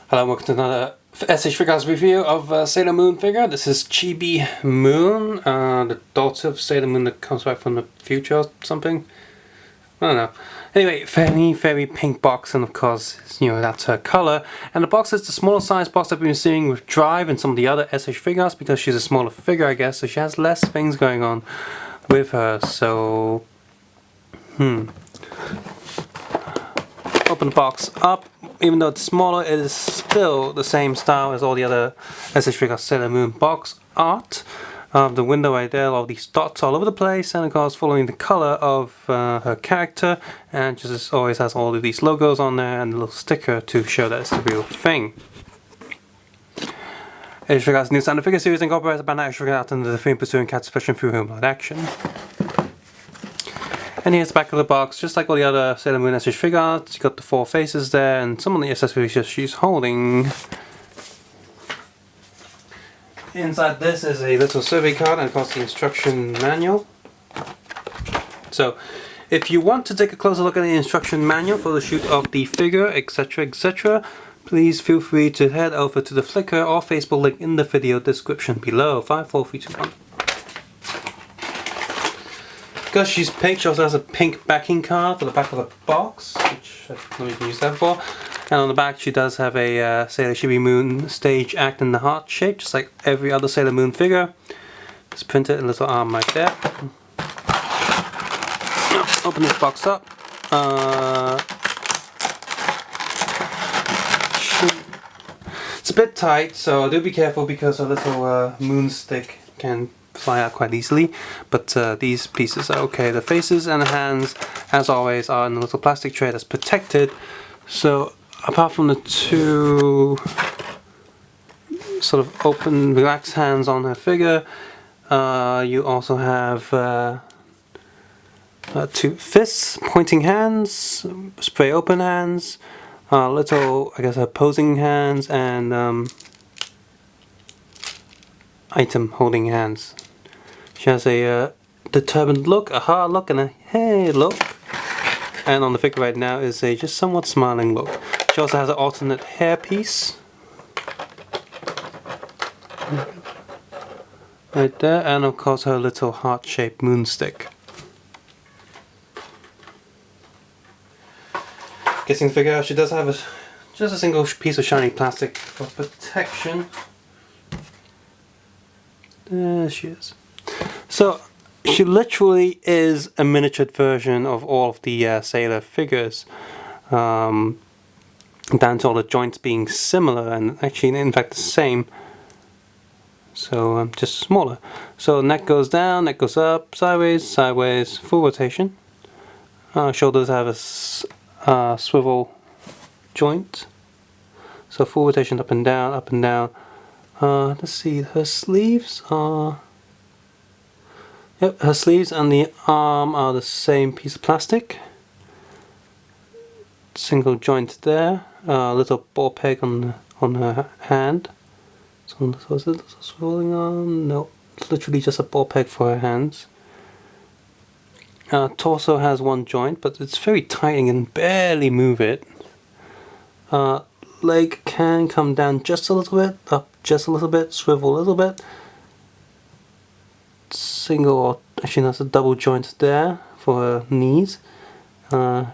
Hello and welcome to another S.H.Figuarts review of Sailor Moon figure. This is Chibi Moon, the daughter of Sailor Moon that comes back from the future or something. I don't know. Anyway, very pink box, and of course, you know, that's her color. And the box is the smaller size box that we've been seeing with Drive and some of the other S.H.Figuarts because she's a smaller figure, I guess, so she has less things going on with her, so... Open the box up. Even though it's smaller, it is still the same style as all the other S.H.Figuarts Sailor Moon box art. The window right there, all these dots all over the place, and of course following the color of her character, and just always has all of these logos on there and a little sticker to show that it's the real thing. S.H.Figuarts new standard figure series incorporates a banner S.H.Figuarts into the theme pursuing cat expression through homemade action. And here's the back of the box, just like all the other Sailor Moon S.H.Figuarts. You got the four faces there, and some of the accessories she's holding. Inside this is a little survey card and of course the instruction manual. So, if you want to take a closer look at the instruction manual for the shoot of the figure, etc., please feel free to head over to the Flickr or Facebook link in the video description below. 5, 4, 3, 2, 1. Because she's pink, she also has a pink backing card for the back of the box, which I don't know if you can use that for. And on the back she does have a Sailor Chibi Moon stage act in the heart shape, just like every other Sailor Moon figure. Just printed a little arm right there. Open this box up. It's a bit tight, so do be careful because a little moon stick can fly out quite easily, but these pieces are okay. The faces and the hands, as always, are in a little plastic tray that's protected. So apart from the two sort of open, relaxed hands on her figure, you also have two fists, pointing hands, spray open hands, little, I guess, posing hands, and item holding hands. She has a determined look, a hard look, and a hey look. And on the figure right now is a just somewhat smiling look. She also has an alternate hair piece. Right there, and of course her little heart-shaped moon stick. Guessing the figure, she does have just a single piece of shiny plastic for protection. There she is. So, she literally is a miniature version of all of the Sailor figures, down to all the joints being similar and actually in fact the same, so just smaller. So neck goes down, neck goes up, sideways, full rotation. Shoulders have a swivel joint, so full rotation up and down. Let's see, her sleeves are... Yep, her sleeves and the arm are the same piece of plastic. Single joint there. Little ball peg on her hand. So is it swirling on? No, it's literally just a ball peg for her hands. Torso has one joint, but it's very tight and can barely move it. Leg can come down just a little bit, up just a little bit, swivel a little bit. Single, or actually that's a double joint there for her knees.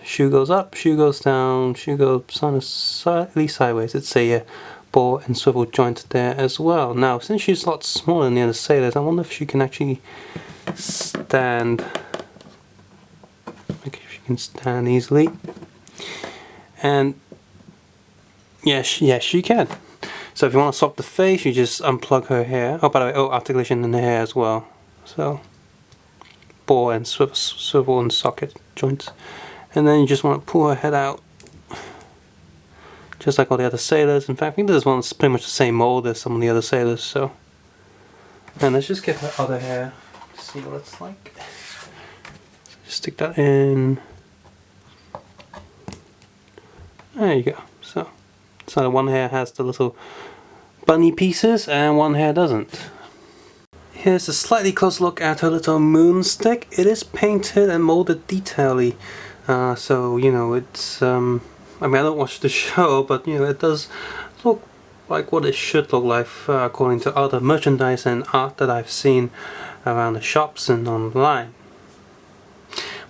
Shoe goes up, shoe goes down, shoe goes slightly sideways. It's a ball and swivel joint there as well. Now, since she's a lot smaller than the other sailors, I wonder if she can actually stand. Like if she can stand easily. And yes, she can. So if you want to swap the face, you just unplug her hair. Oh, by the way, articulation in the hair as well. So, ball and swivel and socket joints. And then you just want to pull her head out. Just like all the other sailors. In fact, I think this one's pretty much the same mold as some of the other sailors, so. And let's just get her other hair to see what it's like. So just stick that in. There you go. So one hair has the little bunny pieces and one hair doesn't. Here's a slightly close look at her little moon stick. It is painted and molded detailedly, so you know it's I mean, I don't watch the show, but you know, it does look like what it should look like according to other merchandise and art that I've seen around the shops and online.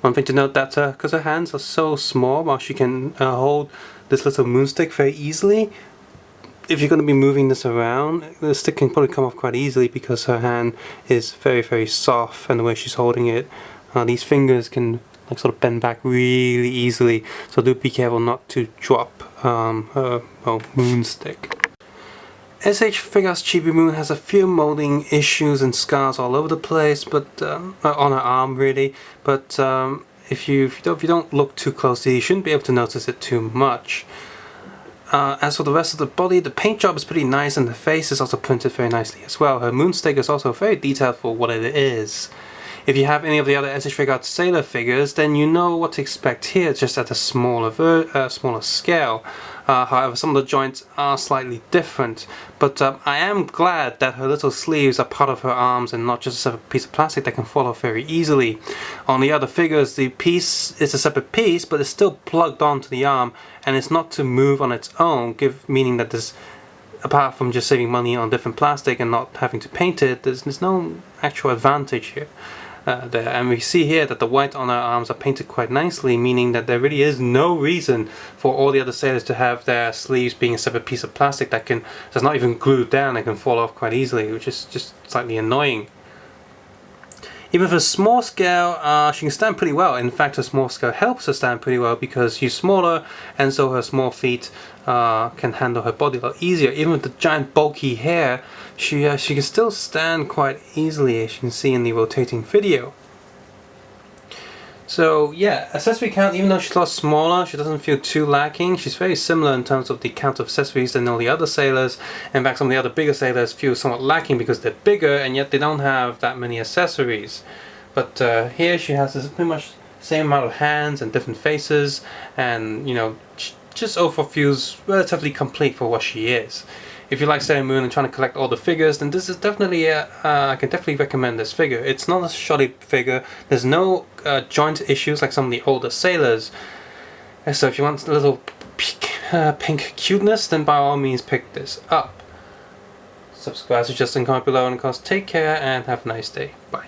One thing to note that because her hands are so small, while she can hold this little moonstick very easily, if you're going to be moving this around, the stick can probably come off quite easily because her hand is very, very soft, and the way she's holding it, these fingers can like sort of bend back really easily, so do be careful not to drop her moonstick. S.H.Figuarts Chibi Moon has a few molding issues and scars all over the place, but on her arm really. But if you don't look too closely, you shouldn't be able to notice it too much. As for the rest of the body, the paint job is pretty nice, and the face is also printed very nicely as well. Her moonstick is also very detailed for what it is. If you have any of the other S.H.Figuarts Sailor figures, then you know what to expect here, just at a smaller scale. However, some of the joints are slightly different, but I am glad that her little sleeves are part of her arms and not just a separate piece of plastic that can fall off very easily. On the other figures, the piece is a separate piece, but it's still plugged onto the arm, and it's not to move on its own, meaning that there's, apart from just saving money on different plastic and not having to paint it, there's no actual advantage here. And we see here that the white on our arms are painted quite nicely, meaning that there really is no reason for all the other sailors to have their sleeves being a separate piece of plastic that's not even glued down and can fall off quite easily, which is just slightly annoying. Even for small scale, she can stand pretty well. In fact, her small scale helps her stand pretty well because she's smaller, and so her small feet can handle her body a lot easier. Even with the giant bulky hair, she can still stand quite easily, as you can see in the rotating video. So yeah, accessory count, even though she's a lot smaller, she doesn't feel too lacking. She's very similar in terms of the count of accessories than all the other sailors. In fact, some of the other bigger sailors feel somewhat lacking because they're bigger and yet they don't have that many accessories. But here she has this pretty much same amount of hands and different faces, and you know, just overall feels relatively complete for what she is. If you like Sailor Moon and trying to collect all the figures, then this is definitely I can definitely recommend this figure. It's not a shoddy figure. There's no joint issues like some of the older sailors. And so if you want a little pink cuteness, then by all means pick this up. Subscribe, suggest, and comment below, and of course take care and have a nice day. Bye.